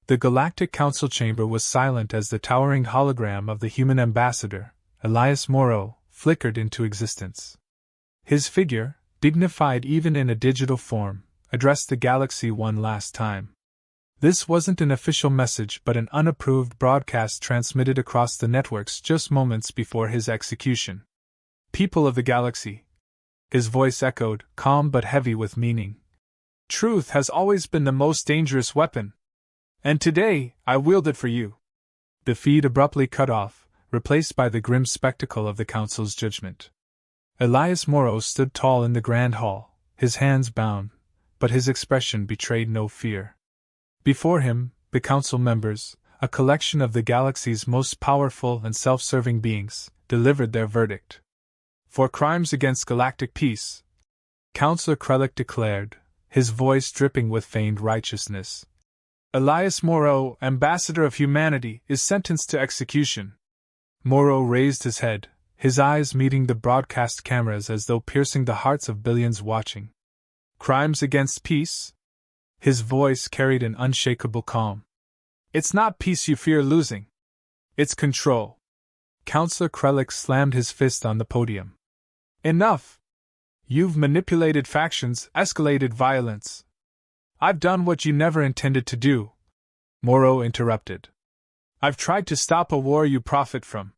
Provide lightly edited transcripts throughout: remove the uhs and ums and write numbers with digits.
The Galactic Council chamber was silent as the towering hologram of the human ambassador, Elias Morrow, flickered into existence. His figure, dignified even in a digital form, addressed the galaxy one last time. This wasn't an official message but an unapproved broadcast transmitted across the networks just moments before his execution. People of the galaxy. His voice echoed, calm but heavy with meaning. Truth has always been the most dangerous weapon. And today, I wield it for you. The feed abruptly cut off, replaced by the grim spectacle of the Council's judgment. Elias Morrow stood tall in the Grand Hall, his hands bound, but his expression betrayed no fear. Before him, the Council members, a collection of the galaxy's most powerful and self-serving beings, delivered their verdict. For crimes against galactic peace, Councillor Krellick declared, his voice dripping with feigned righteousness. Elias Morrow, Ambassador of Humanity, is sentenced to execution. Morrow raised his head, his eyes meeting the broadcast cameras as though piercing the hearts of billions watching. Crimes against peace? His voice carried an unshakable calm. It's not peace you fear losing. It's control. Councillor Krellick slammed his fist on the podium. Enough! You've manipulated factions, escalated violence. I've done what you never intended to do. Morrow interrupted. I've tried to stop a war you profit from.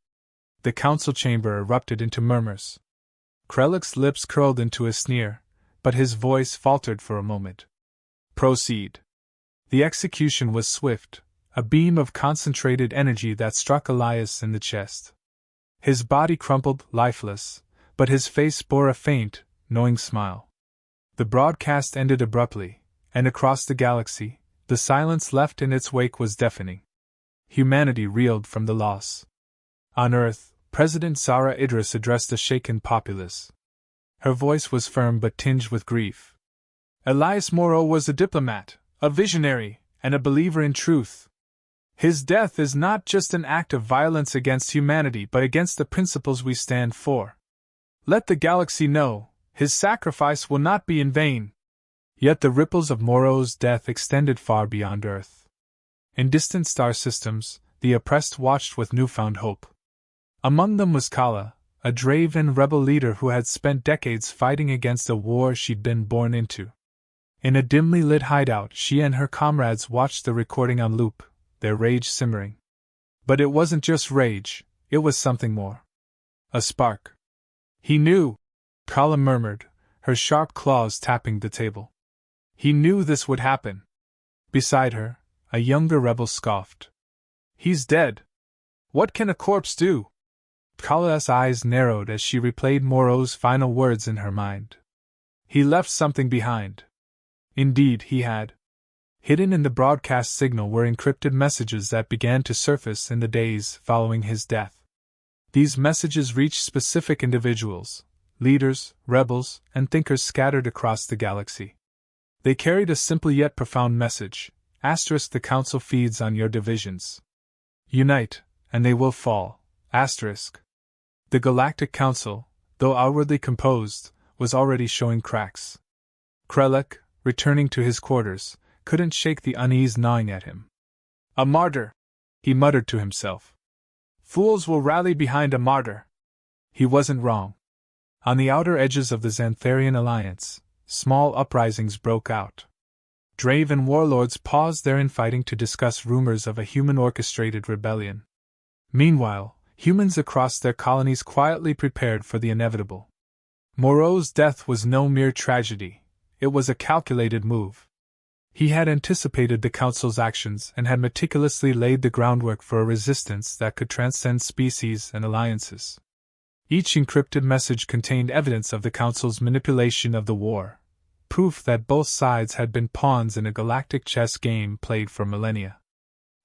The council chamber erupted into murmurs. Krellick's lips curled into a sneer, but his voice faltered for a moment. Proceed. The execution was swift, a beam of concentrated energy that struck Elias in the chest. His body crumpled, lifeless, but his face bore a faint, knowing smile. The broadcast ended abruptly, and across the galaxy, the silence left in its wake was deafening. Humanity reeled from the loss. On Earth, President Zara Idris addressed the shaken populace. Her voice was firm but tinged with grief. Elias Morrow was a diplomat, a visionary, and a believer in truth. His death is not just an act of violence against humanity but against the principles we stand for. Let the galaxy know, his sacrifice will not be in vain. Yet the ripples of Morrow's death extended far beyond Earth. In distant star systems, the oppressed watched with newfound hope. Among them was Kala, a draven rebel leader who had spent decades fighting against a war she'd been born into. In a dimly lit hideout, she and her comrades watched the recording on loop, their rage simmering. But it wasn't just rage, it was something more. A spark. He knew, Kala murmured, her sharp claws tapping the table. He knew this would happen. Beside her, a younger rebel scoffed. He's dead. What can a corpse do? Kala's eyes narrowed as she replayed Morrow's final words in her mind. He left something behind. Indeed, he had. Hidden in the broadcast signal were encrypted messages that began to surface in the days following his death. These messages reached specific individuals, leaders, rebels, and thinkers scattered across the galaxy. They carried a simple yet profound message. * The council feeds on your divisions. Unite, and they will fall. *. The Galactic Council, though outwardly composed, was already showing cracks. Krellick, returning to his quarters, couldn't shake the unease gnawing at him. A martyr, he muttered to himself. Fools will rally behind a martyr. He wasn't wrong. On the outer edges of the Xantharian alliance, small uprisings broke out. Draven warlords paused their infighting to discuss rumors of a human-orchestrated rebellion. Meanwhile, humans across their colonies quietly prepared for the inevitable. Morrow's death was no mere tragedy, it was a calculated move. He had anticipated the Council's actions and had meticulously laid the groundwork for a resistance that could transcend species and alliances. Each encrypted message contained evidence of the Council's manipulation of the war, proof that both sides had been pawns in a galactic chess game played for millennia.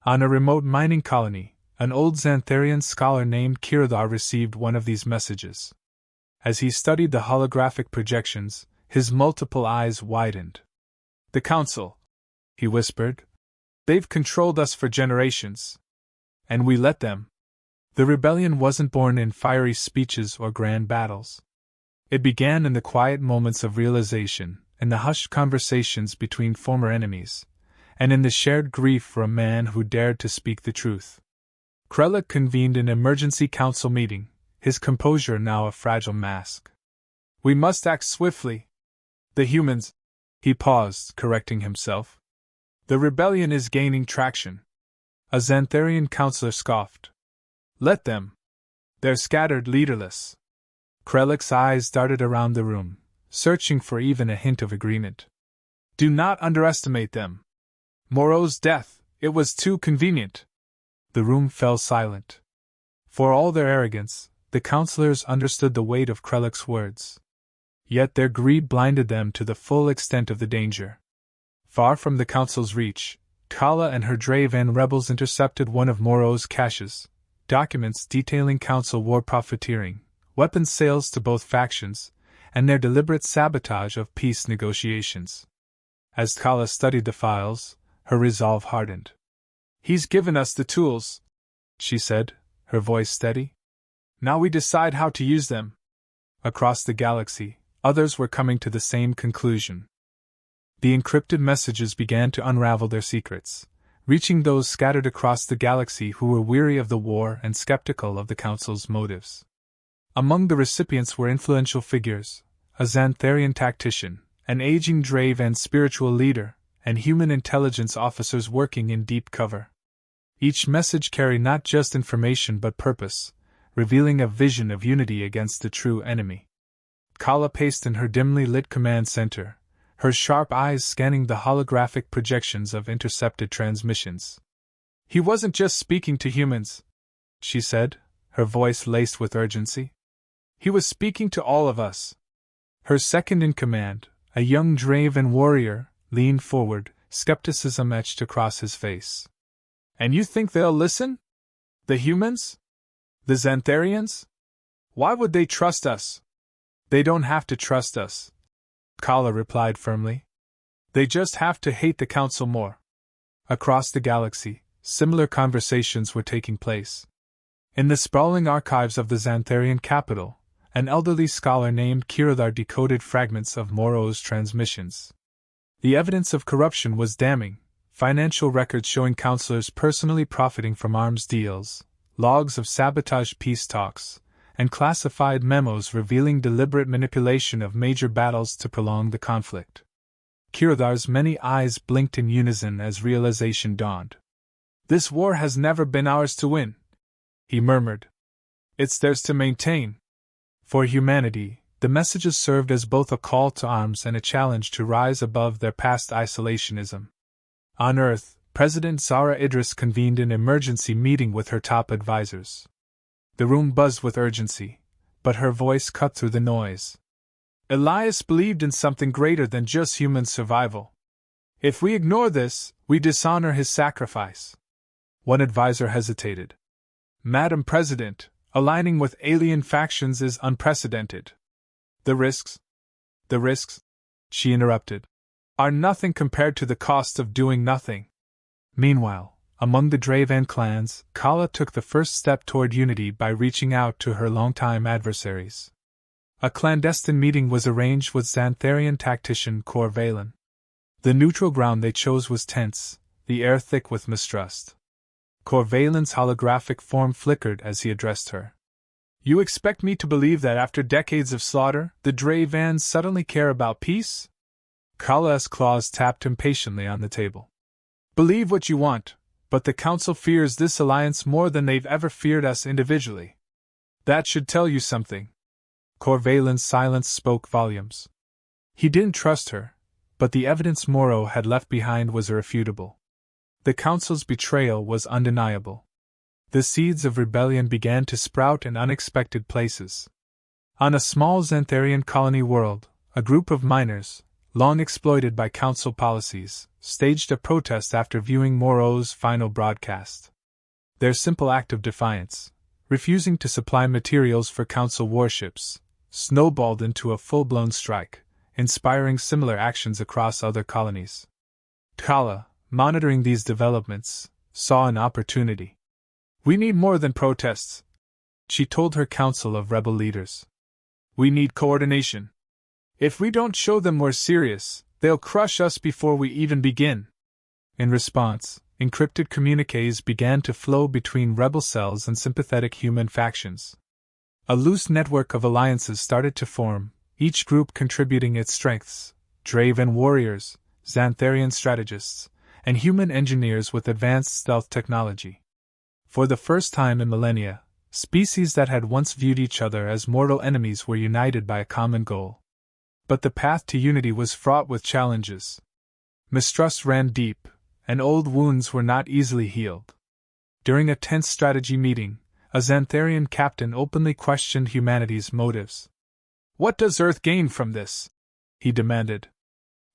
On a remote mining colony, an old Xantharian scholar named Kiradar received one of these messages. As he studied the holographic projections, his multiple eyes widened. The Council, he whispered. They've controlled us for generations. And we let them. The rebellion wasn't born in fiery speeches or grand battles. It began in the quiet moments of realization, in the hushed conversations between former enemies, and in the shared grief for a man who dared to speak the truth. Krellick convened an emergency council meeting, his composure now a fragile mask. "We must act swiftly. The humans—" He paused, correcting himself. "The rebellion is gaining traction." A Xantharian counselor scoffed. "Let them. They're scattered, leaderless." Krellick's eyes darted around the room, searching for even a hint of agreement. "Do not underestimate them. Moreau's death, it was too convenient." The room fell silent. For all their arrogance, the counselors understood the weight of Krellick's words. Yet their greed blinded them to the full extent of the danger. Far from the council's reach, Kala and her Draven rebels intercepted one of Moreau's caches, documents detailing council war profiteering, weapons sales to both factions, and their deliberate sabotage of peace negotiations. As Kala studied the files, her resolve hardened. "He's given us the tools," she said, her voice steady. "Now we decide how to use them." Across the galaxy, others were coming to the same conclusion. The encrypted messages began to unravel their secrets, reaching those scattered across the galaxy who were weary of the war and skeptical of the Council's motives. Among the recipients were influential figures, a Xantharian tactician, an aging Draven spiritual leader, and human intelligence officers working in deep cover. Each message carried not just information but purpose, revealing a vision of unity against the true enemy. Kala paced in her dimly lit command center, her sharp eyes scanning the holographic projections of intercepted transmissions. "He wasn't just speaking to humans," she said, her voice laced with urgency. "He was speaking to all of us." Her second-in-command, a young Draven warrior, leaned forward, skepticism etched across his face. "And you think they'll listen? The humans? The Xantharians? Why would they trust us?" "They don't have to trust us," Kala replied firmly. "They just have to hate the Council more." Across the galaxy, similar conversations were taking place. In the sprawling archives of the Xantharian capital, an elderly scholar named Kiradar decoded fragments of Moreau's transmissions. The evidence of corruption was damning: financial records showing councilors personally profiting from arms deals, logs of sabotaged peace talks, and classified memos revealing deliberate manipulation of major battles to prolong the conflict. Kiradar's many eyes blinked in unison as realization dawned. "This war has never been ours to win," he murmured. "It's theirs to maintain." For humanity, the messages served as both a call to arms and a challenge to rise above their past isolationism. On Earth, President Zara Idris convened an emergency meeting with her top advisors. The room buzzed with urgency, but her voice cut through the noise. "Elias believed in something greater than just human survival. If we ignore this, we dishonor his sacrifice." One advisor hesitated. "Madam President, aligning with alien factions is unprecedented. The risks," she interrupted, "are nothing compared to the cost of doing nothing." Meanwhile, among the Draven clans, Kala took the first step toward unity by reaching out to her longtime adversaries. A clandestine meeting was arranged with Xantharian tactician Corvalin. The neutral ground they chose was tense, the air thick with mistrust. Corvalin's holographic form flickered as he addressed her. "You expect me to believe that after decades of slaughter, the Dravans suddenly care about peace?" Kala's claws tapped impatiently on the table. "Believe what you want, but the Council fears this alliance more than they've ever feared us individually. That should tell you something." Corvalin's silence spoke volumes. He didn't trust her, but the evidence Moreau had left behind was irrefutable. The Council's betrayal was undeniable. The seeds of rebellion began to sprout in unexpected places. On a small Xantharian colony world, a group of miners, long exploited by Council policies, staged a protest after viewing Moreau's final broadcast. Their simple act of defiance, refusing to supply materials for Council warships, snowballed into a full-blown strike, inspiring similar actions across other colonies. Kala, monitoring these developments, saw an opportunity. "We need more than protests," she told her council of rebel leaders. "We need coordination. If we don't show them we're serious, they'll crush us before we even begin." In response, encrypted communiques began to flow between rebel cells and sympathetic human factions. A loose network of alliances started to form, each group contributing its strengths: Draven warriors, Xantharian strategists, and human engineers with advanced stealth technology. For the first time in millennia, species that had once viewed each other as mortal enemies were united by a common goal. But the path to unity was fraught with challenges. Mistrust ran deep, and old wounds were not easily healed. During a tense strategy meeting, a Xantharian captain openly questioned humanity's motives. "What does Earth gain from this?" he demanded.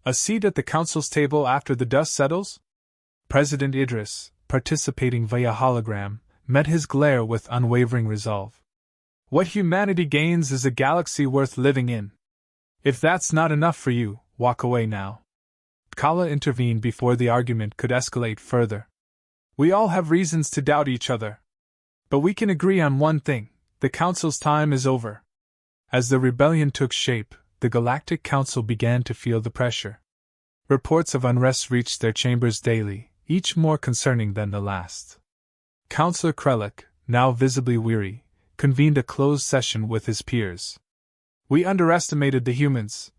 "A seat at the council's table after the dust settles?" President Idris, participating via hologram, met his glare with unwavering resolve. "What humanity gains is a galaxy worth living in. If that's not enough for you, walk away now." Kala intervened before the argument could escalate further. "We all have reasons to doubt each other. But we can agree on one thing: the Council's time is over." As the rebellion took shape, the Galactic Council began to feel the pressure. Reports of unrest reached their chambers daily, each more concerning than the last. Councillor Krellick, now visibly weary, convened a closed session with his peers. "We underestimated the humans,"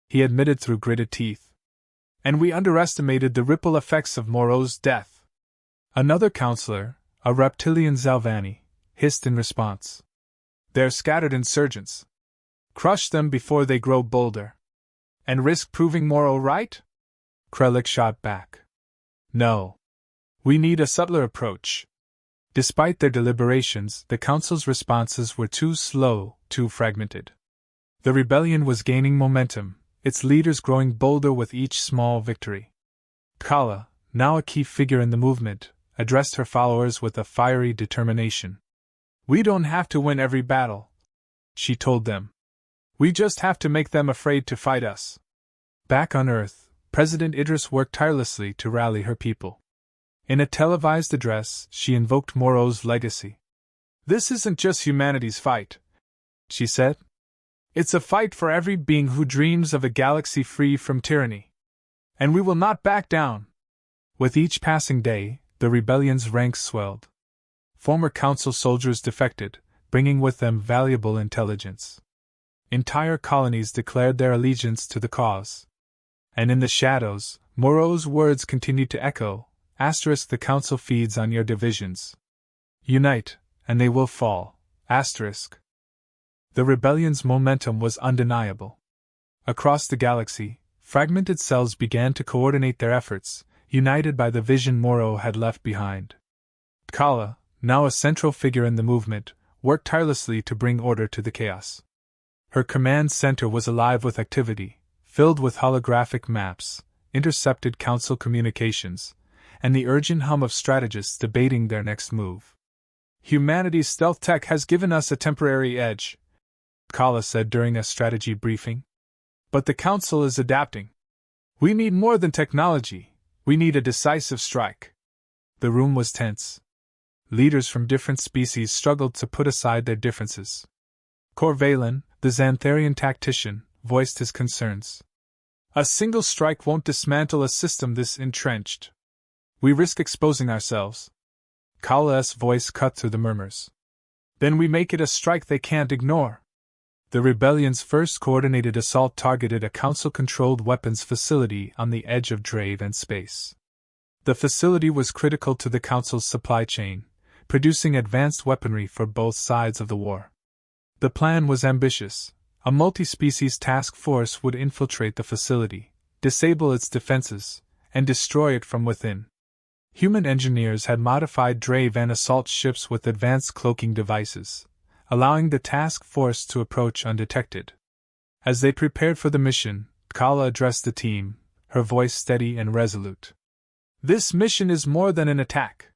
he admitted through gritted teeth. "And we underestimated the ripple effects of Moreau's death." Another councillor, a reptilian Zalvani, hissed in response. "They're scattered insurgents. Crush them before they grow bolder." "And risk proving Moreau right?" Krellick shot back. "No. We need a subtler approach." Despite their deliberations, the Council's responses were too slow, too fragmented. The rebellion was gaining momentum, its leaders growing bolder with each small victory. Kala, now a key figure in the movement, addressed her followers with a fiery determination. "We don't have to win every battle," she told them. "We just have to make them afraid to fight us." Back on Earth, President Idris worked tirelessly to rally her people. In a televised address, she invoked Moreau's legacy. "This isn't just humanity's fight," she said. "It's a fight for every being who dreams of a galaxy free from tyranny. And we will not back down." With each passing day, the rebellion's ranks swelled. Former council soldiers defected, bringing with them valuable intelligence. Entire colonies declared their allegiance to the cause. And in the shadows, Moreau's words continued to echo: "The council feeds on your divisions. Unite, and they will fall." The rebellion's momentum was undeniable. Across the galaxy, fragmented cells began to coordinate their efforts, united by the vision Moreau had left behind. Kala, now a central figure in the movement, worked tirelessly to bring order to the chaos. Her command center was alive with activity, filled with holographic maps, intercepted council communications, and the urgent hum of strategists debating their next move. "Humanity's stealth tech has given us a temporary edge," Kala said during a strategy briefing. "But the Council is adapting. We need more than technology, we need a decisive strike." The room was tense. Leaders from different species struggled to put aside their differences. Corvalin, the Xantharian tactician, voiced his concerns. "A single strike won't dismantle a system this entrenched. We risk exposing ourselves." Kala's voice cut through the murmurs. "Then we make it a strike they can't ignore." The rebellion's first coordinated assault targeted a council-controlled weapons facility on the edge of Drave and space. The facility was critical to the council's supply chain, producing advanced weaponry for both sides of the war. The plan was ambitious. A multi-species task force would infiltrate the facility, disable its defenses, and destroy it from within. Human engineers had modified Drave and assault ships with advanced cloaking devices, allowing the task force to approach undetected. As they prepared for the mission, Kala addressed the team, her voice steady and resolute. "This mission is more than an attack.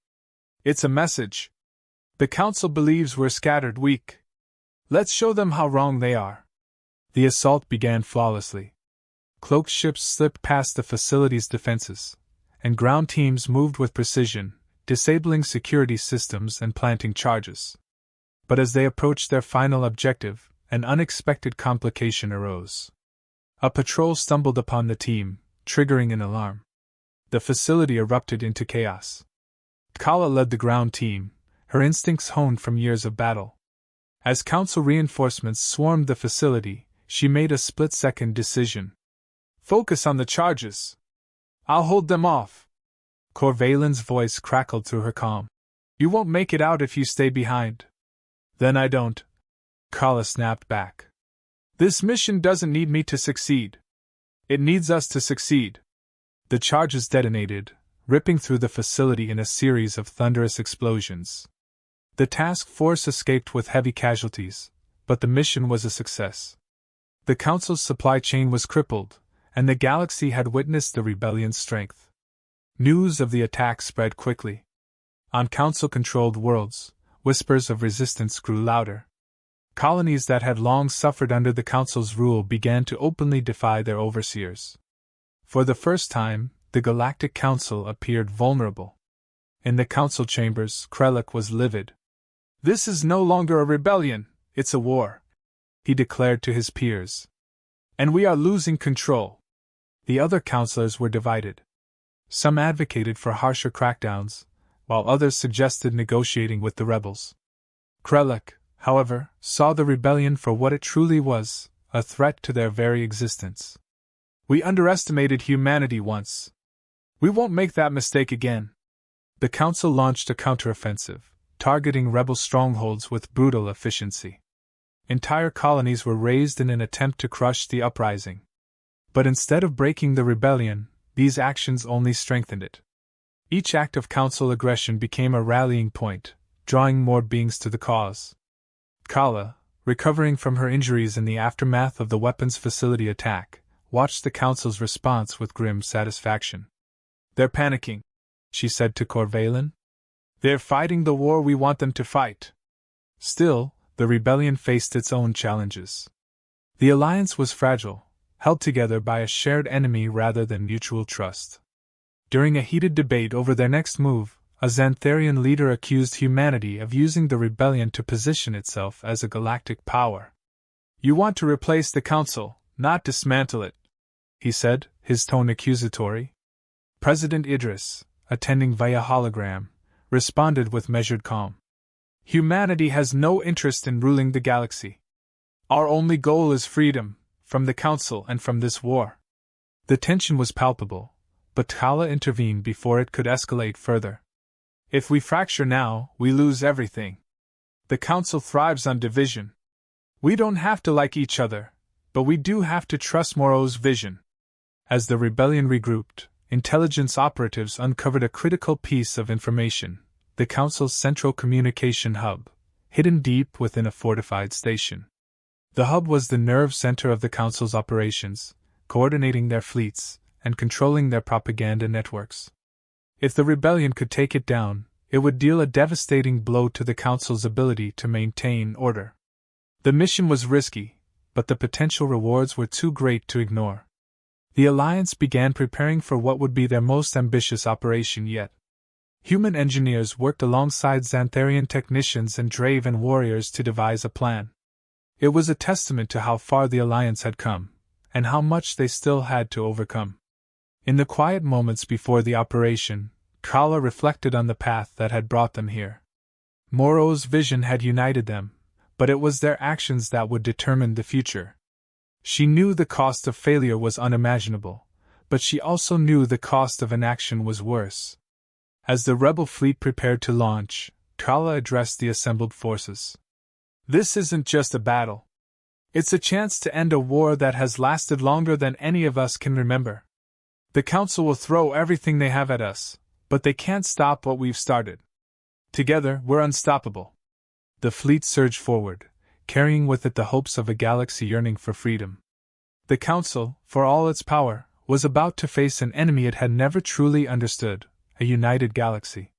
It's a message. The Council believes we're scattered weak. Let's show them how wrong they are." The assault began flawlessly. Cloaked ships slipped past the facility's defenses, and ground teams moved with precision, disabling security systems and planting charges. But as they approached their final objective, an unexpected complication arose. A patrol stumbled upon the team, triggering an alarm. The facility erupted into chaos. Kala led the ground team, her instincts honed from years of battle. As Council reinforcements swarmed the facility, she made a split-second decision. Focus on the charges. I'll hold them off. Corvalin's voice crackled through her calm. You won't make it out if you stay behind. Then I don't. Kala snapped back. This mission doesn't need me to succeed. It needs us to succeed. The charges detonated, ripping through the facility in a series of thunderous explosions. The task force escaped with heavy casualties, but the mission was a success. The Council's supply chain was crippled, and the galaxy had witnessed the rebellion's strength. News of the attack spread quickly. On Council-controlled worlds, whispers of resistance grew louder. Colonies that had long suffered under the Council's rule began to openly defy their overseers. For the first time, the Galactic Council appeared vulnerable. In the Council chambers, Krellick was livid. This is no longer a rebellion, it's a war, he declared to his peers. And we are losing control. The other councillors were divided. Some advocated for harsher crackdowns, while others suggested negotiating with the rebels. Krellick, however, saw the rebellion for what it truly was, a threat to their very existence. We underestimated humanity once. We won't make that mistake again. The Council launched a counteroffensive, targeting rebel strongholds with brutal efficiency. Entire colonies were razed in an attempt to crush the uprising. But instead of breaking the rebellion, these actions only strengthened it. Each act of Council aggression became a rallying point, drawing more beings to the cause. Kala, recovering from her injuries in the aftermath of the weapons facility attack, watched the Council's response with grim satisfaction. They're panicking, she said to Corvalin. They're fighting the war we want them to fight. Still, the rebellion faced its own challenges. The alliance was fragile, held together by a shared enemy rather than mutual trust. During a heated debate over their next move, a Xantharian leader accused humanity of using the rebellion to position itself as a galactic power. You want to replace the Council, not dismantle it, he said, his tone accusatory. President Idris, attending via hologram, responded with measured calm. Humanity has no interest in ruling the galaxy. Our only goal is freedom, from the Council and from this war. The tension was palpable, but Kala intervened before it could escalate further. If we fracture now, we lose everything. The Council thrives on division. We don't have to like each other, but we do have to trust Morrow's vision. As the rebellion regrouped, intelligence operatives uncovered a critical piece of information: the Council's central communication hub, hidden deep within a fortified station. The hub was the nerve center of the Council's operations, coordinating their fleets and controlling their propaganda networks. If the rebellion could take it down, it would deal a devastating blow to the Council's ability to maintain order. The mission was risky, but the potential rewards were too great to ignore. The Alliance began preparing for what would be their most ambitious operation yet. Human engineers worked alongside Xantharian technicians and Draven warriors to devise a plan. It was a testament to how far the Alliance had come, and how much they still had to overcome. In the quiet moments before the operation, Kala reflected on the path that had brought them here. Morrow's vision had united them, but it was their actions that would determine the future. She knew the cost of failure was unimaginable, but she also knew the cost of inaction was worse. As the rebel fleet prepared to launch, Kala addressed the assembled forces. This isn't just a battle. It's a chance to end a war that has lasted longer than any of us can remember. The Council will throw everything they have at us, but they can't stop what we've started. Together, we're unstoppable. The fleet surged forward, carrying with it the hopes of a galaxy yearning for freedom. The Council, for all its power, was about to face an enemy it had never truly understood: a united galaxy.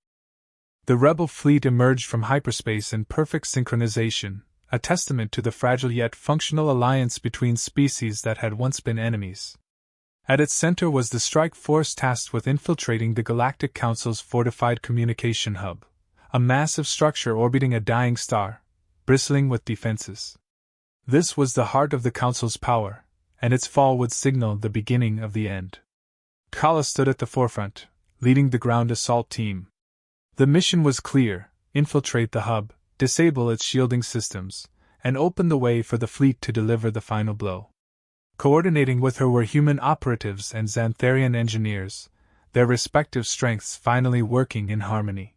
The rebel fleet emerged from hyperspace in perfect synchronization, a testament to the fragile yet functional alliance between species that had once been enemies. At its center was the strike force tasked with infiltrating the Galactic Council's fortified communication hub, a massive structure orbiting a dying star, bristling with defenses. This was the heart of the Council's power, and its fall would signal the beginning of the end. Kala stood at the forefront, leading the ground assault team. The mission was clear: infiltrate the hub, disable its shielding systems, and open the way for the fleet to deliver the final blow. Coordinating with her were human operatives and Xantharian engineers, their respective strengths finally working in harmony.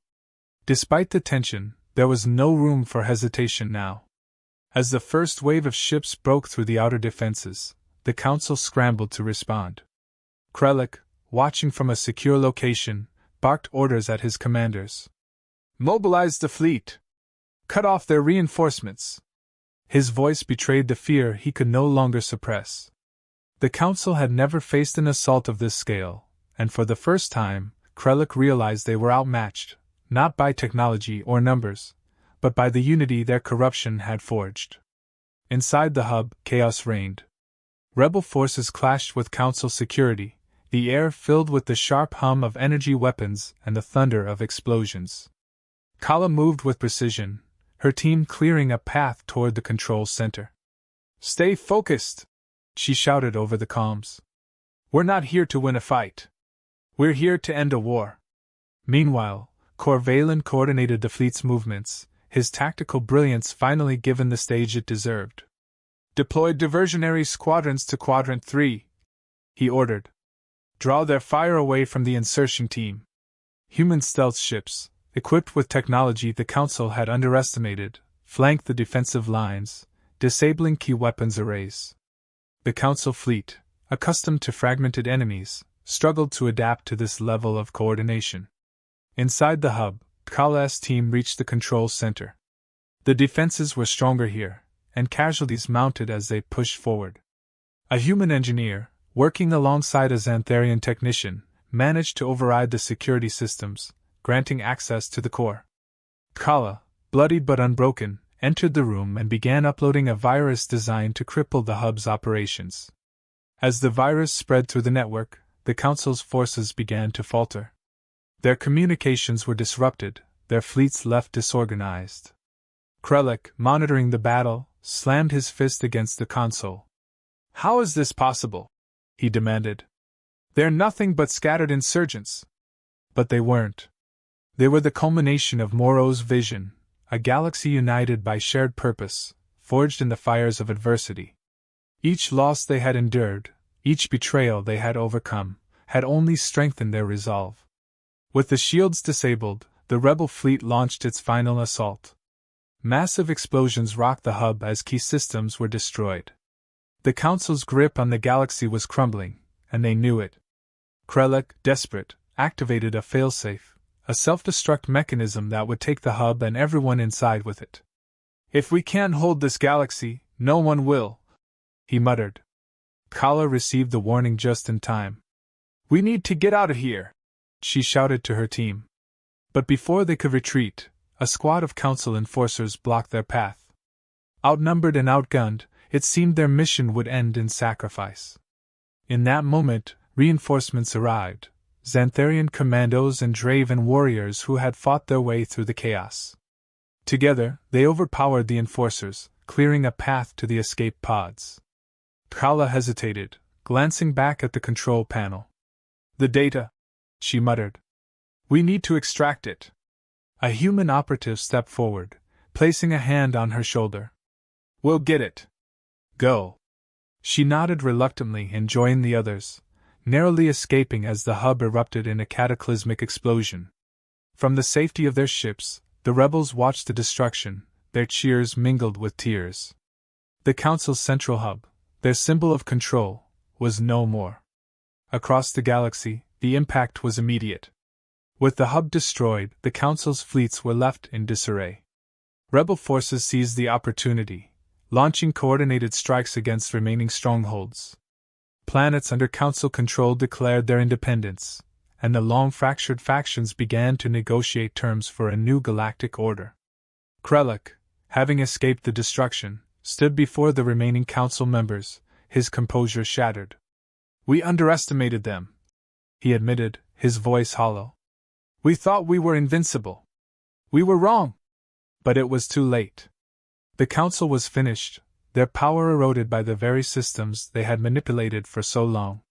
Despite the tension, there was no room for hesitation now. As the first wave of ships broke through the outer defenses, the Council scrambled to respond. Krellick, watching from a secure location, barked orders at his commanders. "Mobilize the fleet! Cut off their reinforcements!" His voice betrayed the fear he could no longer suppress. The Council had never faced an assault of this scale, and for the first time, Krellick realized they were outmatched, not by technology or numbers, but by the unity their corruption had forged. Inside the hub, chaos reigned. Rebel forces clashed with Council security, the air filled with the sharp hum of energy weapons and the thunder of explosions. Kala moved with precision, her team clearing a path toward the control center. "Stay focused!" she shouted over the comms. "We're not here to win a fight. We're here to end a war." Meanwhile, Corvalin coordinated the fleet's movements, his tactical brilliance finally given the stage it deserved. "Deploy diversionary squadrons to Quadrant 3, he ordered. "Draw their fire away from the insertion team." Human stealth ships, equipped with technology the Council had underestimated, flanked the defensive lines, disabling key weapons arrays. The Council fleet, accustomed to fragmented enemies, struggled to adapt to this level of coordination. Inside the hub, Kala's team reached the control center. The defenses were stronger here, and casualties mounted as they pushed forward. A human engineer, working alongside a Xantharian technician, managed to override the security systems, granting access to the core. Kala, bloodied but unbroken, entered the room and began uploading a virus designed to cripple the hub's operations. As the virus spread through the network, the Council's forces began to falter. Their communications were disrupted, their fleets left disorganized. Krellick, monitoring the battle, slammed his fist against the console. "How is this possible?" he demanded. "They're nothing but scattered insurgents." But they weren't. They were the culmination of Morrow's vision, a galaxy united by shared purpose, forged in the fires of adversity. Each loss they had endured, each betrayal they had overcome, had only strengthened their resolve. With the shields disabled, the rebel fleet launched its final assault. Massive explosions rocked the hub as key systems were destroyed. The Council's grip on the galaxy was crumbling, and they knew it. Krellick, desperate, activated a failsafe, a self-destruct mechanism that would take the hub and everyone inside with it. "If we can't hold this galaxy, no one will," he muttered. Kala received the warning just in time. "We need to get out of here," she shouted to her team. But before they could retreat, a squad of Council enforcers blocked their path. Outnumbered and outgunned, it seemed their mission would end in sacrifice. In that moment, reinforcements arrived, Xantharian commandos and Draven warriors who had fought their way through the chaos. Together, they overpowered the enforcers, clearing a path to the escape pods. Kala hesitated, glancing back at the control panel. "The data," she muttered. "We need to extract it." A human operative stepped forward, placing a hand on her shoulder. "We'll get it. Go." She nodded reluctantly and joined the others, narrowly escaping as the hub erupted in a cataclysmic explosion. From the safety of their ships, the rebels watched the destruction, their cheers mingled with tears. The Council's central hub, their symbol of control, was no more. Across the galaxy, the impact was immediate. With the hub destroyed, the Council's fleets were left in disarray. Rebel forces seized the opportunity, launching coordinated strikes against remaining strongholds. Planets under Council control declared their independence, and the long-fractured factions began to negotiate terms for a new galactic order. Krellick, having escaped the destruction, stood before the remaining Council members, his composure shattered. "We underestimated them," he admitted, his voice hollow. "We thought we were invincible. We were wrong." But it was too late. The Council was finished, their power eroded by the very systems they had manipulated for so long.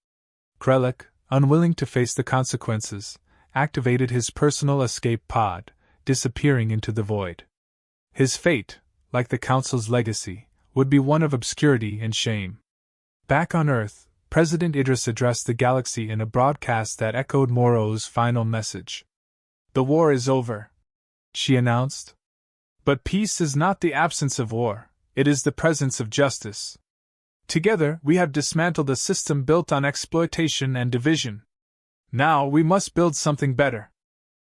Krellick, unwilling to face the consequences, activated his personal escape pod, disappearing into the void. His fate, like the Council's legacy, would be one of obscurity and shame. Back on Earth, President Idris addressed the galaxy in a broadcast that echoed Morrow's final message. "The war is over," she announced. "But peace is not the absence of war, it is the presence of justice. Together, we have dismantled a system built on exploitation and division. Now we must build something better."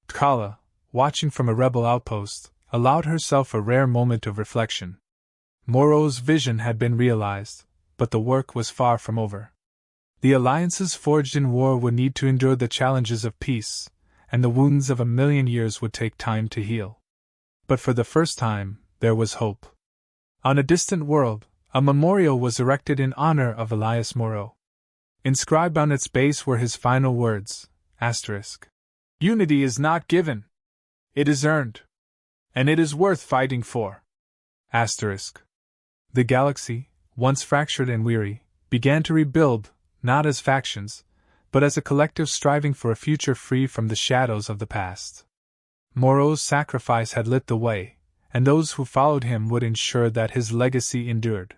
Kala, watching from a rebel outpost, allowed herself a rare moment of reflection. Morrow's vision had been realized, but the work was far from over. The alliances forged in war would need to endure the challenges of peace, and the wounds of 1,000,000 years would take time to heal. But for the first time, there was hope. On a distant world, a memorial was erected in honor of Elias Morrow. Inscribed on its base were his final words, **. Unity is not given. It is earned. And it is worth fighting for. **. The galaxy, once fractured and weary, began to rebuild, not as factions, but as a collective striving for a future free from the shadows of the past. Morrow's sacrifice had lit the way, and those who followed him would ensure that his legacy endured.